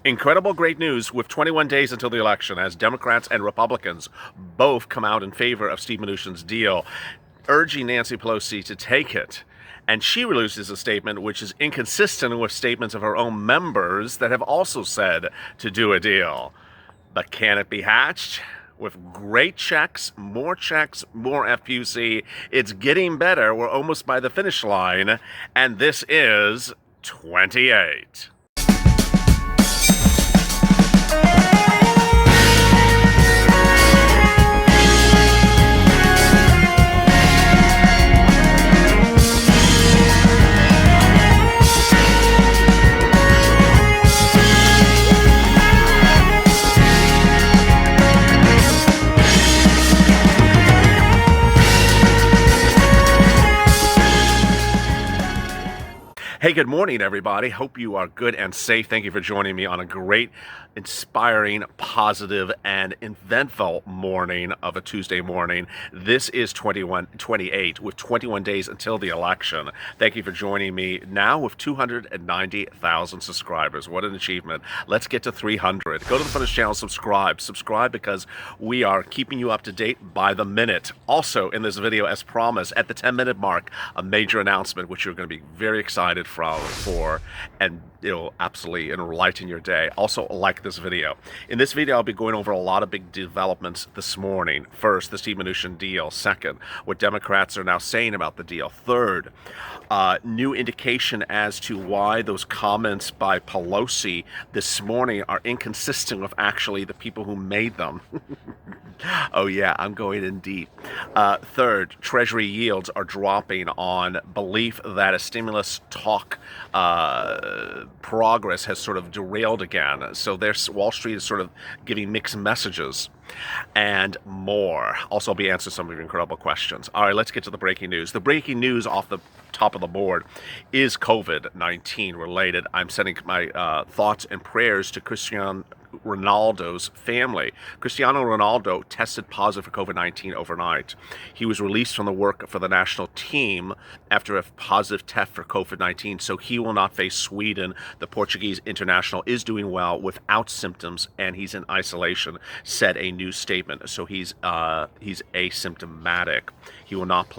Incredible great news with 21 days until the election as Democrats and Republicans both come out in favor of Steve Mnuchin's deal, urging Nancy Pelosi to take it. And she releases a statement which is inconsistent with statements of her own members that have also said to do a deal. But can it be hatched? With great checks, more FPUC. It's getting better. We're almost by the finish line. And this is 28. Hey, good morning, everybody. Hope you are good and safe. Thank you for joining me on a great, inspiring, positive, and eventful morning of a Tuesday morning. This is 28 with 21 days until the election. Thank you for joining me now with 290,000 subscribers. What an achievement. Let's get to 300. Go to the Finish channel, subscribe. Subscribe because we are keeping you up to date by the minute. Also, in this video, as promised, at the 10-minute mark, a major announcement which you're going to be very excited for, and it'll absolutely enlighten your day. Also, like this video. In this video, I'll be going over a lot of big developments this morning. First, the Steve Mnuchin deal. Second, what Democrats are now saying about the deal. Third, new indication as to why those comments by Pelosi this morning are inconsistent with actually the people who made them. Oh yeah, I'm going in deep. Third, Treasury yields are dropping on belief that a stimulus talk progress has sort of derailed again. So Wall Street is sort of giving mixed messages and more. Also, I'll be answering some of your incredible questions. All right, let's get to the breaking news. The breaking news off the top of the board is COVID-19 related. I'm sending my thoughts and prayers to Cristiano Ronaldo's family. Cristiano Ronaldo tested positive for COVID-19 overnight. He was released from the work for the national team after a positive test for COVID-19, so he will not face Sweden. The Portuguese international is doing well without symptoms, and he's in isolation, said a news statement. So he's asymptomatic. He will not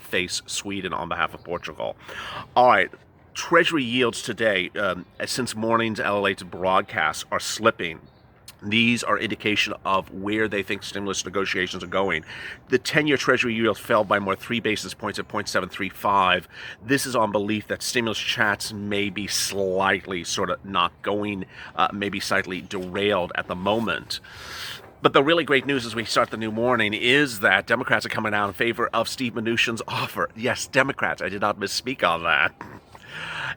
face Sweden on behalf of Portugal. All right. Treasury yields today, since morning's LALATE broadcasts, are slipping. These are indication of where they think stimulus negotiations are going. The 10-year Treasury yield fell by more 3 basis points at 0.735. This is on belief that stimulus chats may be slightly sort of not going, maybe slightly derailed at the moment. But the really great news as we start the new morning is that Democrats are coming out in favor of Steve Mnuchin's offer. Yes, Democrats. I did not misspeak on that.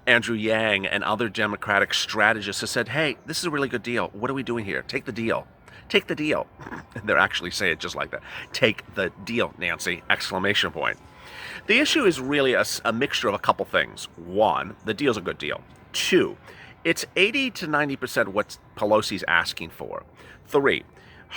Andrew Yang and other Democratic strategists have said, hey, this is a really good deal. What are we doing here? Take the deal. Take the deal. And they're actually saying it just like that. Take the deal, Nancy! Exclamation point. The issue is really a mixture of a couple things. One, the deal's a good deal. Two, it's 80 to 90% what Pelosi's asking for. Three,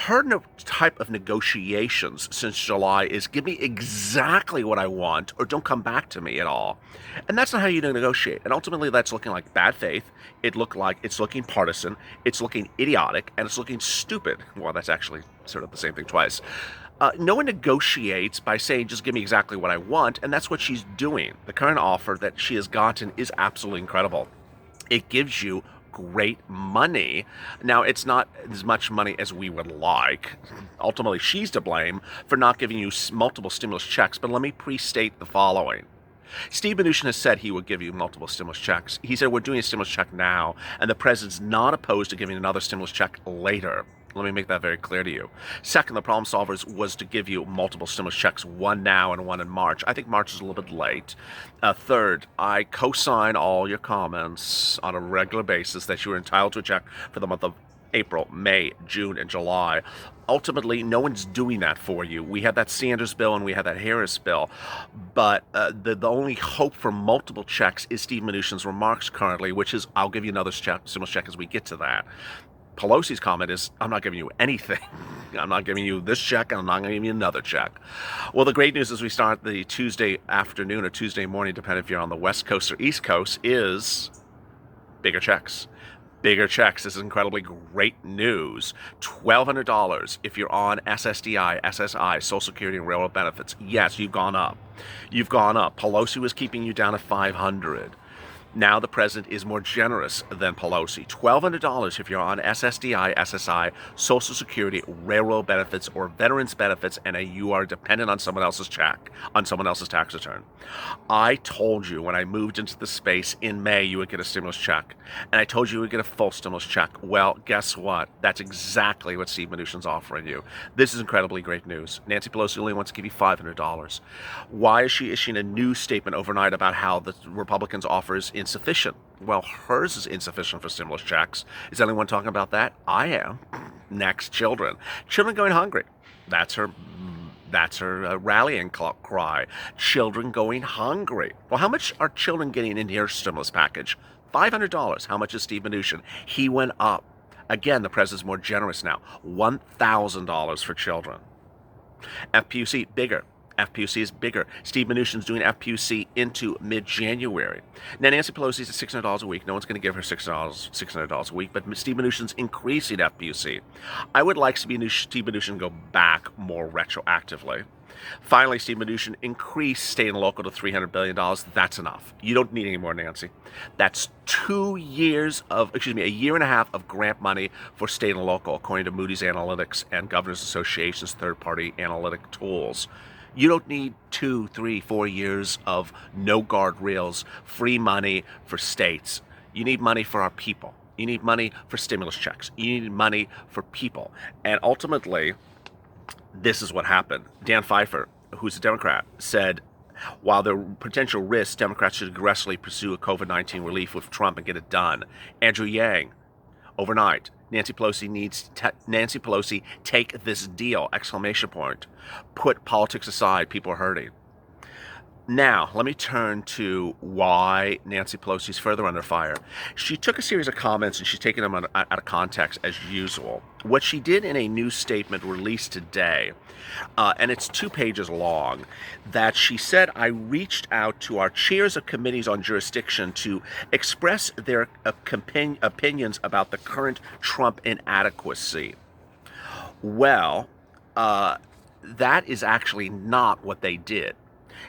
her type of negotiations since July is give me exactly what I want or don't come back to me at all. And that's not how you negotiate. And ultimately that's looking like bad faith. It's looking partisan. It's looking idiotic. And it's looking stupid. Well, that's actually sort of the same thing twice. No one negotiates by saying, just give me exactly what I want. And that's what she's doing. The current offer that she has gotten is absolutely incredible. It gives you great money. Now, it's not as much money as we would like. Ultimately, she's to blame for not giving you multiple stimulus checks, but let me pre-state the following. Steve Mnuchin has said he would give you multiple stimulus checks. He said we're doing a stimulus check now, and the president's not opposed to giving another stimulus check later. Let me make that very clear to you. Second, the problem solvers was to give you multiple stimulus checks, one now and one in March. I think March is a little bit late. Third, I co-sign all your comments on a regular basis that you are entitled to a check for the month of April, May, June, and July. Ultimately, no one's doing that for you. We had that Sanders bill and we had that Harris bill, but the only hope for multiple checks is Steve Mnuchin's remarks currently, which is, I'll give you another stimulus check as we get to that. Pelosi's comment is, I'm not giving you anything. I'm not giving you this check, and I'm not going to give you another check. Well, the great news as we start the Tuesday afternoon or Tuesday morning, depending if you're on the West Coast or East Coast, is bigger checks. Bigger checks. This is incredibly great news. $1,200 if you're on SSDI, SSI, Social Security, and Railroad benefits. Yes, you've gone up. You've gone up. Pelosi was keeping you down at $500. Now the president is more generous than Pelosi. $1,200 if you're on SSDI, SSI, Social Security, Railroad benefits, or Veterans benefits, and you are dependent on someone else's check, on someone else's tax return. I told you when I moved into the space in May you would get a stimulus check, and I told you you would get a full stimulus check. Well, guess what? That's exactly what Steve Mnuchin's offering you. This is incredibly great news. Nancy Pelosi only wants to give you $500. Why is she issuing a news statement overnight about how the Republicans' offer is insufficient? Well, hers is insufficient for stimulus checks. Is anyone talking about that? I am. Next, children. Children going hungry. That's her rallying cry. Children going hungry. Well, how much are children getting in your stimulus package? $500. How much is Steve Mnuchin? He went up. Again, the president's more generous now. $1,000 for children. FPUC, bigger. FPUC is bigger. Steve Mnuchin's doing FPUC into mid-January. Now, Nancy Pelosi's at $600 a week. No one's going to give her $600 a week, but Steve Mnuchin's increasing FPUC. I would like Steve Mnuchin to go back more retroactively. Finally, Steve Mnuchin increased state and local to $300 billion. That's enough. You don't need any more, Nancy. That's a year and a half of grant money for state and local, according to Moody's Analytics and Governors Association's third-party analytic tools. You don't need 2, 3, 4 years of no guardrails, free money for states. You need money for our people. You need money for stimulus checks. You need money for people. And ultimately, this is what happened. Dan Pfeiffer, who's a Democrat, said, while there are potential risks, Democrats should aggressively pursue a COVID-19 relief with Trump and get it done. Andrew Yang, overnight, Nancy Pelosi, take this deal, exclamation point. Put politics aside, people are hurting. Now, let me turn to why Nancy Pelosi's further under fire. She took a series of comments and she's taken them out of context as usual. What she did in a news statement released today, and it's 2 pages long, that she said, I reached out to our chairs of committees on jurisdiction to express their opinions about the current Trump inadequacy. Well, that is actually not what they did.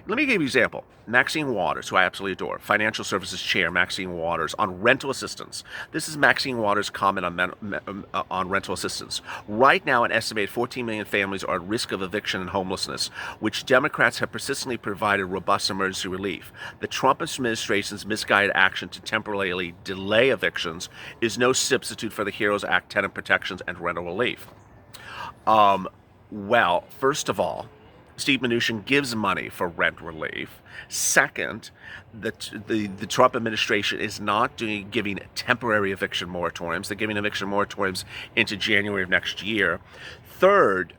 Let me give you an example. Maxine Waters, who I absolutely adore, Financial Services Chair Maxine Waters, on rental assistance. This is Maxine Waters' comment on rental assistance. Right now, an estimated 14 million families are at risk of eviction and homelessness, which Democrats have persistently provided robust emergency relief. The Trump administration's misguided action to temporarily delay evictions is no substitute for the HEROES Act tenant protections and rental relief. Well, first of all, Steve Mnuchin gives money for rent relief. Second, the Trump administration is not giving temporary eviction moratoriums. They're giving eviction moratoriums into January of next year. Third,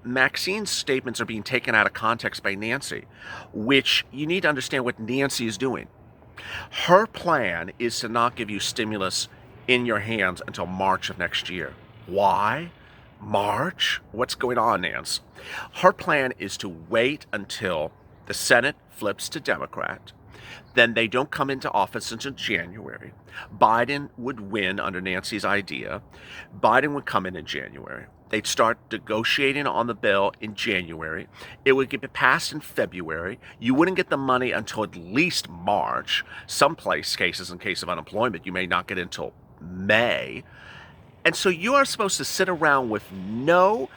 Maxine's statements are being taken out of context by Nancy, which you need to understand what Nancy is doing. Her plan is to not give you stimulus in your hands until March of next year. Why? March? What's going on, Nance? Her plan is to wait until the Senate flips to Democrat. Then they don't come into office until January. Biden would win under Nancy's idea. Biden would come in January. They'd start negotiating on the bill in January. It would get passed in February. You wouldn't get the money until at least March. Some cases, in case of unemployment, you may not get it until May. And so you are supposed to sit around with no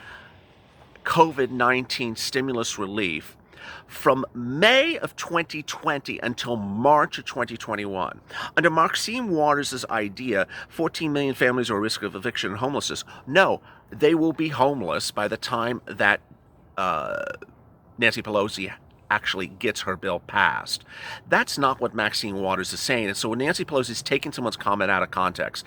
COVID-19 stimulus relief from May of 2020 until March of 2021. Under Maxine Waters' idea, 14 million families are at risk of eviction and homelessness. No, they will be homeless by the time that Nancy Pelosi actually gets her bill passed. That's not what Maxine Waters is saying. And so when Nancy Pelosi is taking someone's comment out of context,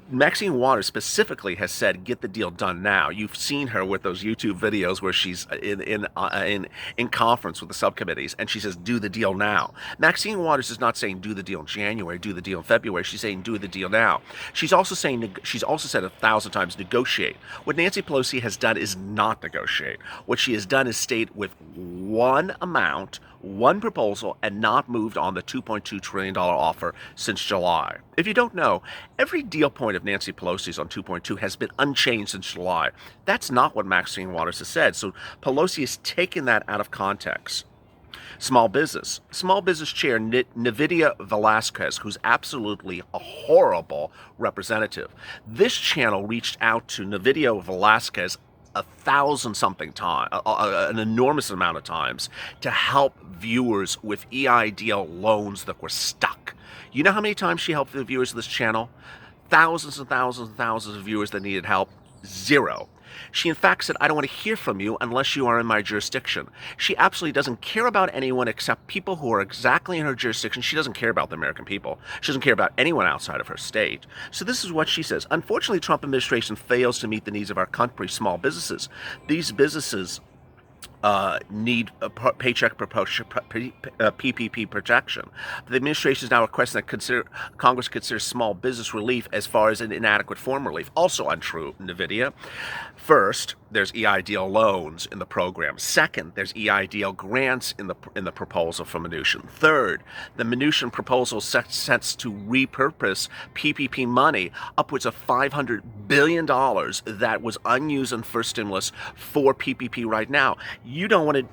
Maxine Waters specifically has said, get the deal done now. You've seen her with those YouTube videos where she's in conference with the subcommittees, and she says, do the deal now. Maxine Waters is not saying do the deal in January, do the deal in February. She's saying do the deal now. She's also said 1,000 times negotiate. What Nancy Pelosi has done is not negotiate. What she has done is stayed with one amount, one proposal and not moved on the $2.2 trillion offer since July. If you don't know, every deal point of Nancy Pelosi's on 2.2 has been unchanged since July. That's not what Maxine Waters has said, so Pelosi has taken that out of context. Small business chair Nividia Velasquez, who's absolutely a horrible representative. This channel reached out to Nividia Velasquez 1,000-something time, an enormous amount of times, to help viewers with EIDL loans that were stuck. You know how many times she helped the viewers of this channel? Thousands and thousands and thousands of viewers that needed help. Zero. She in fact said, I don't want to hear from you unless you are in my jurisdiction. She absolutely doesn't care about anyone except people who are exactly in her jurisdiction. She doesn't care about the American people. She doesn't care about anyone outside of her state. So this is what she says. Unfortunately, Trump administration fails to meet the needs of our country's small businesses. These businesses need a paycheck PPP protection. The administration is now requesting that Congress consider small business relief as far as an inadequate form relief. Also untrue, NVIDIA. First, there's EIDL loans in the program. Second, there's EIDL grants in the proposal for Mnuchin. Third, the Mnuchin proposal sets to repurpose PPP money, upwards of $500 billion that was unused in first stimulus for PPP right now. You don't want to.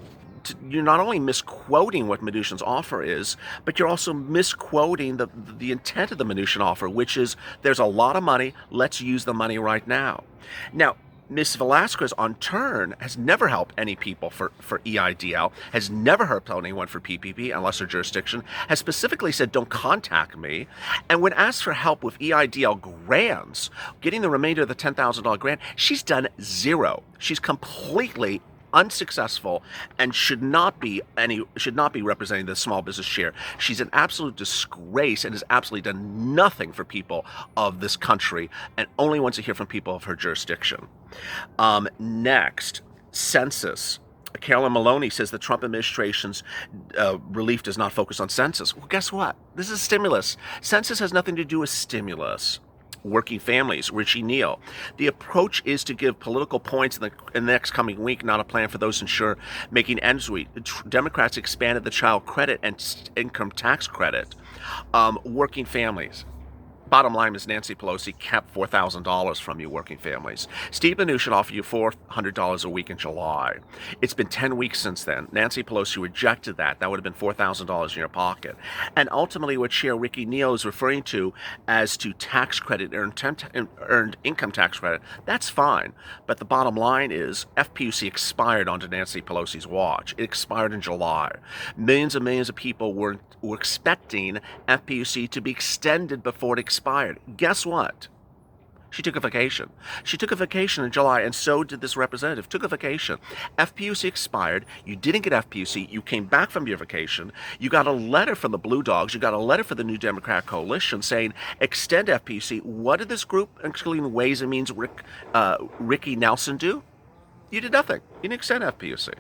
You're not only misquoting what Mnuchin's offer is, but you're also misquoting the intent of the Mnuchin offer, which is there's a lot of money, let's use the money right now. Now, Ms. Velasquez, on turn, has never helped any people for EIDL, has never helped anyone for PPP unless her jurisdiction, has specifically said, don't contact me. And when asked for help with EIDL grants, getting the remainder of the $10,000 grant, she's done zero. She's completely unsuccessful and should not be representing the small business share. She's an absolute disgrace and has absolutely done nothing for people of this country and only wants to hear from people of her jurisdiction. Next, census. Carolyn Maloney says the Trump administration's relief does not focus on census. Well, guess what? This is stimulus. Census has nothing to do with stimulus. Working families, Richie Neal. The approach is to give political points in the next coming week, not a plan for those ensure making ends meet. Democrats expanded the child credit and income tax credit. Working families. Bottom line is Nancy Pelosi kept $4,000 from you working families. Steve Mnuchin offered you $400 a week in July. It's been 10 weeks since then. Nancy Pelosi rejected that. That would have been $4,000 in your pocket. And ultimately what Chair Ricky Neal is referring to as to tax credit, earned income tax credit, that's fine. But the bottom line is FPUC expired onto Nancy Pelosi's watch. It expired in July. Millions and millions of people were expecting FPUC to be extended before it expired. Guess what? She took a vacation. She took a vacation in July, and so did this representative. Took a vacation. FPUC expired. You didn't get FPUC. You came back from your vacation. You got a letter from the Blue Dogs. You got a letter from the New Democrat Coalition saying, extend FPUC. What did this group, including Ways and Means Ricky Nelson, do? You did nothing. You didn't extend FPUC.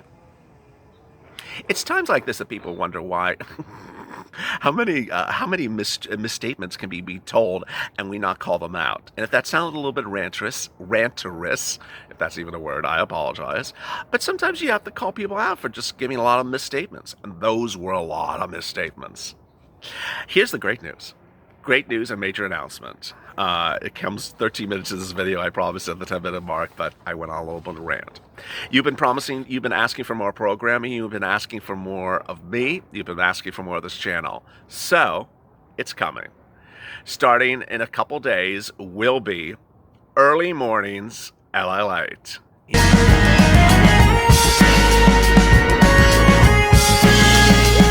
It's times like this that people wonder why... How many misstatements can be told and we not call them out? And if that sounded a little bit ranterous, if that's even a word, I apologize. But sometimes you have to call people out for just giving a lot of misstatements. And those were a lot of misstatements. Here's the great news. Great news and major announcement. It comes 13 minutes into this video, I promised at the 10-minute mark, but I went on a little bit of rant. You've been asking for more programming, you've been asking for more of me, you've been asking for more of this channel. So, it's coming. Starting in a couple days will be early mornings LALATE.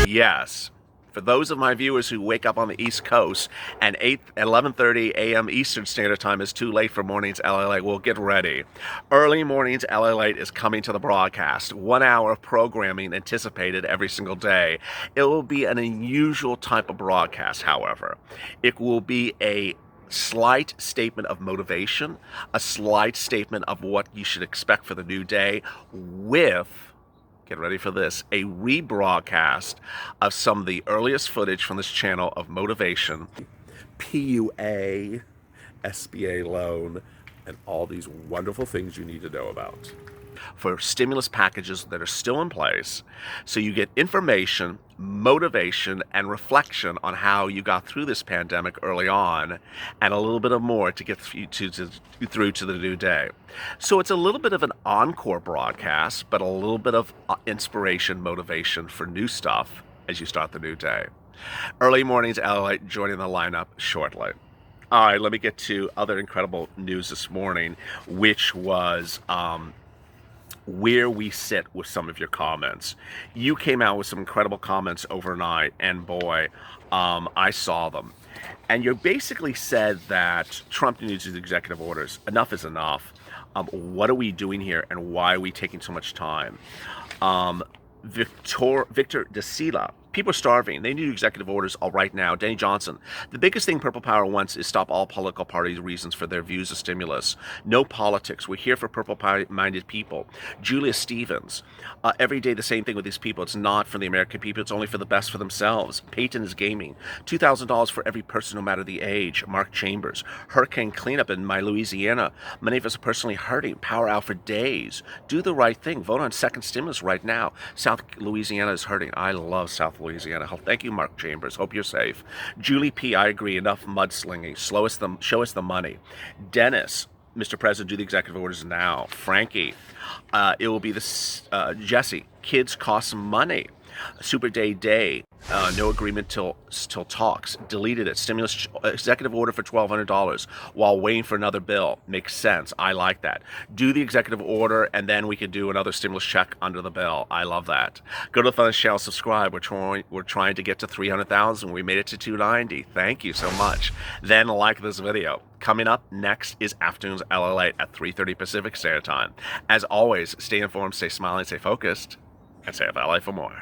Yes. For those of my viewers who wake up on the East Coast and 11:30 a.m. Eastern Standard Time is too late for mornings LALATE, well, get ready. Early mornings LALATE is coming to the broadcast. 1 hour of programming anticipated every single day. It will be an unusual type of broadcast, however. It will be a slight statement of motivation, a slight statement of what you should expect for the new day with... get ready for this, a rebroadcast of some of the earliest footage from this channel of motivation, PUA, SBA loan, and all these wonderful things you need to know about. for stimulus packages that are still in place, so you get information, motivation, and reflection on how you got through this pandemic early on, and a little bit of more to get through to the new day. So it's a little bit of an encore broadcast, but a little bit of inspiration, motivation for new stuff as you start the new day. Early mornings, LALATE joining the lineup shortly. All right, let me get to other incredible news this morning, which was where we sit with some of your comments. You came out with some incredible comments overnight, and boy, I saw them. And you basically said that Trump needs his executive orders. Enough is enough. What are we doing here, and why are we taking so much time? Victor DeSila. People are starving. They need executive orders all right now. Danny Johnson. The biggest thing Purple Power wants is stop all political parties' reasons for their views of stimulus. No politics. We're here for purple-minded people. Julia Stevens. Every day the same thing with these people. It's not for the American people. It's only for the best for themselves. Peyton is gaming. $2,000 for every person, no matter the age. Mark Chambers. Hurricane cleanup in my Louisiana. Many of us are personally hurting. Power out for days. Do the right thing. Vote on second stimulus right now. South Louisiana is hurting. I love South Louisiana. Thank you, Mark Chambers. Hope you're safe. Julie P. I agree. Enough mudslinging. Show us the money. Dennis. Mr. President, do the executive orders now. Frankie. It will be the Jesse. Kids cost money. Super Day. No agreement till talks. Deleted it. Stimulus executive order for $1,200 while waiting for another bill. Makes sense. I like that. Do the executive order, and then we can do another stimulus check under the bill. I love that. Go to the Fun channel, subscribe. We're trying to get to 300,000. We made it to 290. Thank you so much. Then like this video. Coming up next is Afternoons LALATE at 3:30 Pacific Standard Time. As always, stay informed, stay smiling, stay focused, and stay up LA for more.